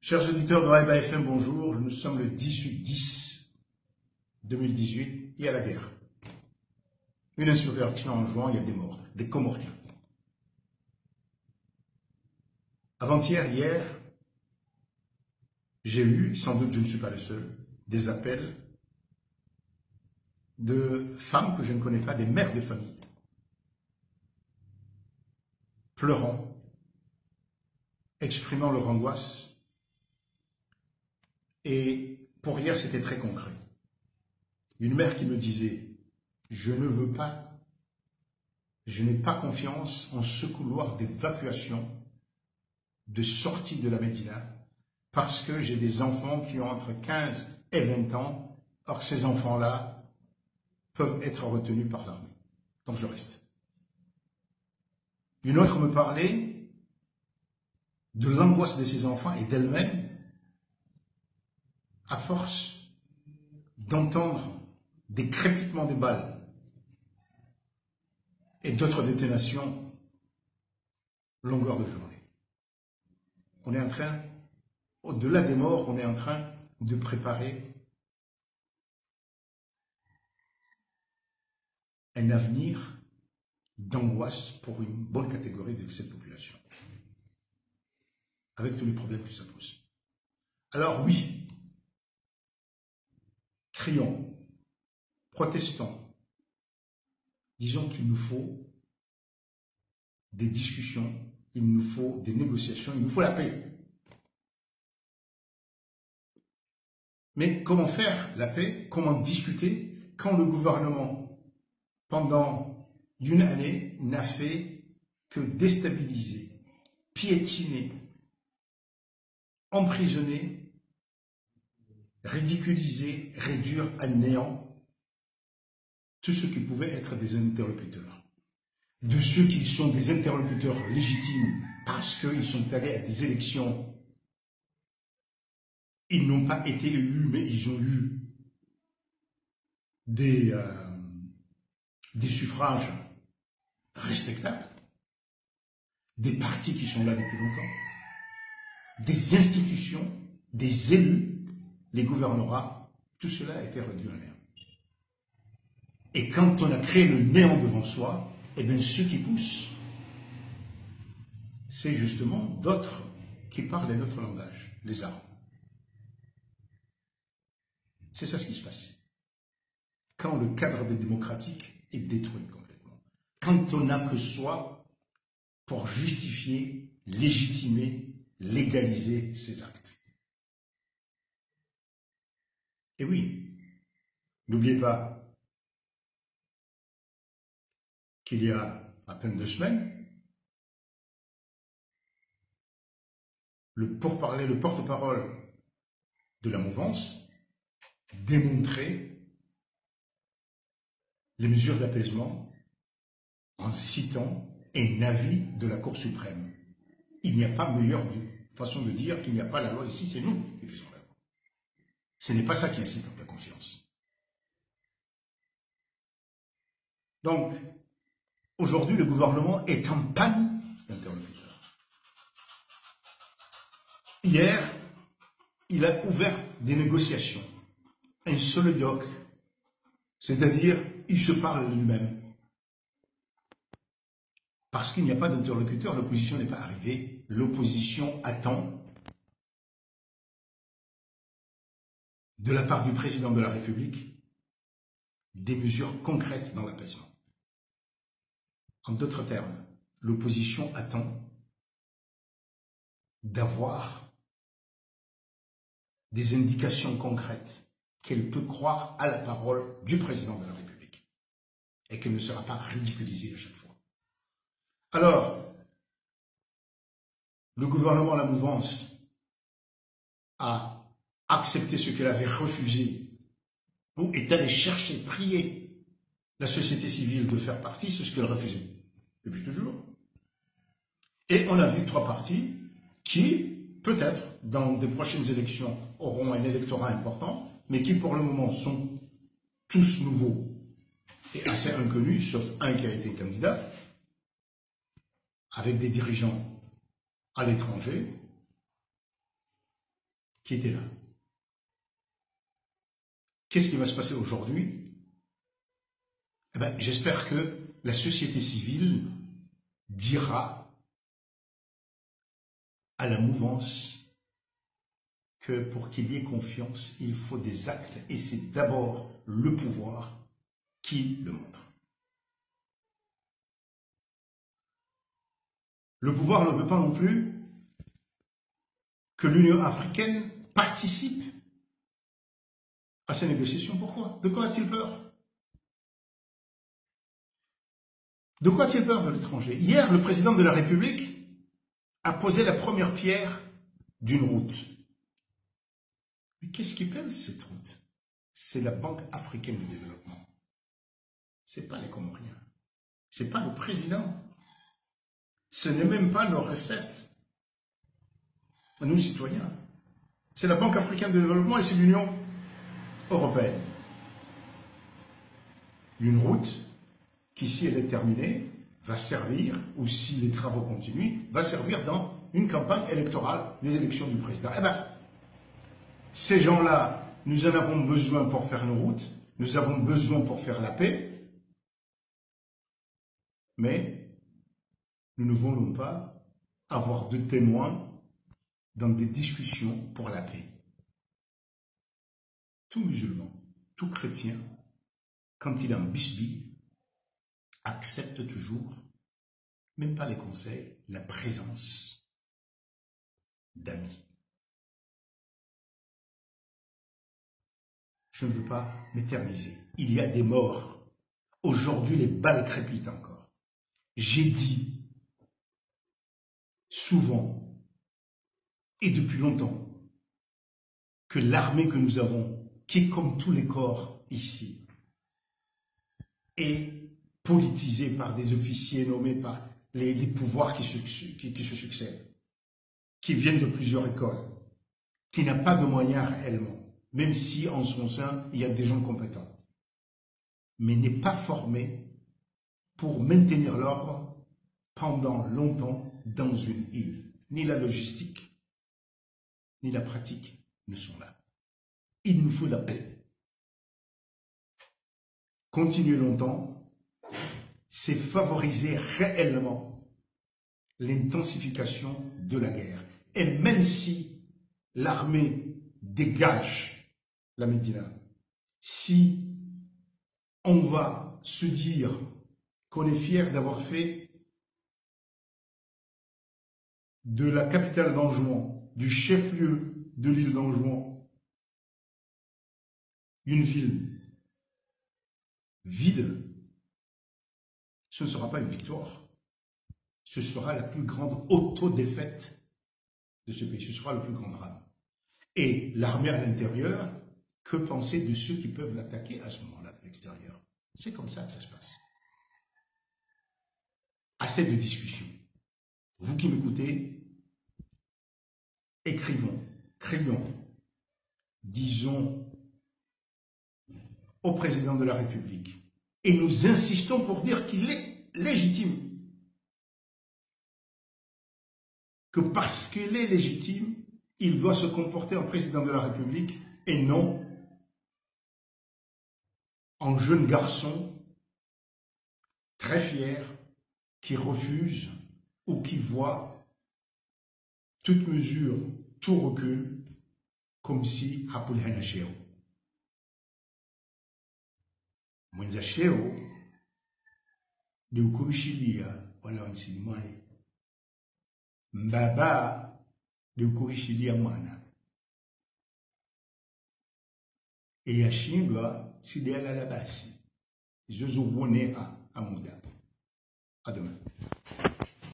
Chers auditeurs de Raïba FM, bonjour. Nous sommes le 18-10-2018 et à la guerre. Une insurrection en juin, il y a des morts, des Comoriens. Avant-hier, hier, j'ai eu, sans doute je ne suis pas le seul, des appels de femmes que je ne connais pas, des mères de famille, pleurant, exprimant leur angoisse. Et pour hier, c'était très concret. Une mère qui me disait, je ne veux pas, je n'ai pas confiance en ce couloir d'évacuation, de sortie de la Médina, parce que j'ai des enfants qui ont entre 15 et 20 ans, or ces enfants-là peuvent être retenus par l'armée. Donc je reste. Une autre me parlait de l'angoisse de ses enfants et d'elle-même, à force d'entendre des crépitements de balles et d'autres détonations longueur de journée. On est en train, au-delà des morts, on est en train de préparer un avenir d'angoisse pour une bonne catégorie de cette population, avec tous les problèmes que ça pose. Alors oui, crions, protestons, disons qu'il nous faut des discussions, il nous faut des négociations, il nous faut la paix. Mais comment faire la paix? Comment discuter quand le gouvernement, pendant une année, n'a fait que déstabiliser, piétiner, emprisonner, ridiculiser, réduire à néant tous ceux qui pouvaient être des interlocuteurs. De ceux qui sont des interlocuteurs légitimes parce qu'ils sont allés à des élections. Ils n'ont pas été élus, mais ils ont eu des suffrages respectables, des partis qui sont là depuis longtemps, des institutions, des élus, les gouvernorats, tout cela a été réduit à néant. Et quand on a créé le néant devant soi, eh bien ceux qui poussent, c'est justement d'autres qui parlent notre langage, les armes. C'est ça ce qui se passe. Quand le cadre démocratique est détruit complètement. Quand on n'a que soi pour justifier, légitimer, légaliser ses actes. Et oui, n'oubliez pas qu'il y a à peine 2 semaines, le porte-parole de la mouvance démontrait les mesures d'apaisement en citant un avis de la Cour suprême. Il n'y a pas meilleure façon de dire qu'il n'y a pas la loi ici, c'est nous qui faisons la loi. Ce n'est pas ça qui incite la confiance. Donc, aujourd'hui, le gouvernement est en panne d'interlocuteurs. Hier, il a ouvert des négociations, un soliloque, c'est-à-dire il se parle lui-même. Parce qu'il n'y a pas d'interlocuteur, l'opposition n'est pas arrivée, l'opposition attend de la part du président de la République des mesures concrètes dans l'apaisement. En d'autres termes, l'opposition attend d'avoir des indications concrètes qu'elle peut croire à la parole du président de la République et qu'elle ne sera pas ridiculisée à chaque fois. Alors, le gouvernement, la mouvance, a accepté ce qu'elle avait refusé ou est allé chercher, prier la société civile de faire partie, c'est ce qu'elle refusait depuis toujours. Et on a vu 3 partis qui, peut-être, dans des prochaines élections, auront un électorat important, mais qui, pour le moment, sont tous nouveaux et assez inconnus, sauf un qui a été candidat, avec des dirigeants à l'étranger, qui étaient là. Qu'est-ce qui va se passer aujourd'hui? Eh ben, j'espère que la société civile dira à la mouvance que pour qu'il y ait confiance, il faut des actes et c'est d'abord le pouvoir qui le montre. Le pouvoir ne veut pas non plus que l'Union africaine participe à ces négociations. Pourquoi? De quoi a-t-il peur? De quoi a-t-il peur de l'étranger? Hier, le président de la République a posé la première pierre d'une route. Mais qu'est-ce qui pèse cette route? C'est la Banque africaine de développement. Ce n'est pas les Comoriens. Ce n'est pas le président. Ce n'est même pas nos recettes. Nous, citoyens. C'est la Banque africaine de développement et c'est l'Union européenne. Une route qui, si elle est terminée, va servir, ou si les travaux continuent, va servir dans une campagne électorale des élections du président. Eh bien, ces gens-là, nous en avons besoin pour faire nos routes, nous avons besoin pour faire la paix, mais nous ne voulons pas avoir de témoins dans des discussions pour la paix. Tout musulman, tout chrétien, quand il est en bisbille, accepte toujours, même pas les conseils, la présence d'amis. Je ne veux pas m'éterniser. Il y a des morts. Aujourd'hui, les balles crépitent encore. J'ai dit souvent et depuis longtemps que l'armée que nous avons, qui est comme tous les corps ici, est politisée par des officiers nommés par les pouvoirs qui se succèdent, qui viennent de plusieurs écoles, qui n'a pas de moyens réellement, même si en son sein, il y a des gens compétents, mais n'est pas formé pour maintenir l'ordre pendant longtemps dans une île. Ni la logistique, ni la pratique ne sont là. Il nous faut la paix. Continuer longtemps, c'est favoriser réellement l'intensification de la guerre. Et même si l'armée dégage la Médina, si on va se dire qu'on est fier d'avoir fait de la capitale d'Anjouan, du chef-lieu de l'île d'Anjouan, une ville vide, ce ne sera pas une victoire. Ce sera la plus grande auto-défaite de ce pays. Ce sera le plus grand drame. Et l'armée à l'intérieur, que penser de ceux qui peuvent l'attaquer à ce moment-là de l'extérieur? C'est comme ça que ça se passe. Assez de discussions. Vous qui m'écoutez, écrivons, crions, disons au président de la République, et nous insistons pour dire qu'il est légitime. Que parce qu'il est légitime, il doit se comporter en président de la République et non en jeune garçon très fier qui refuse ou qui voit toute mesure, tout recul, comme si Hapul Hanacheo. Mwenzasheo ni ukurishilia wala wansilimai. Mbaba ni ukurishilia mwana. E yashindwa sideala la basi. Zozo wone a muda. À demain.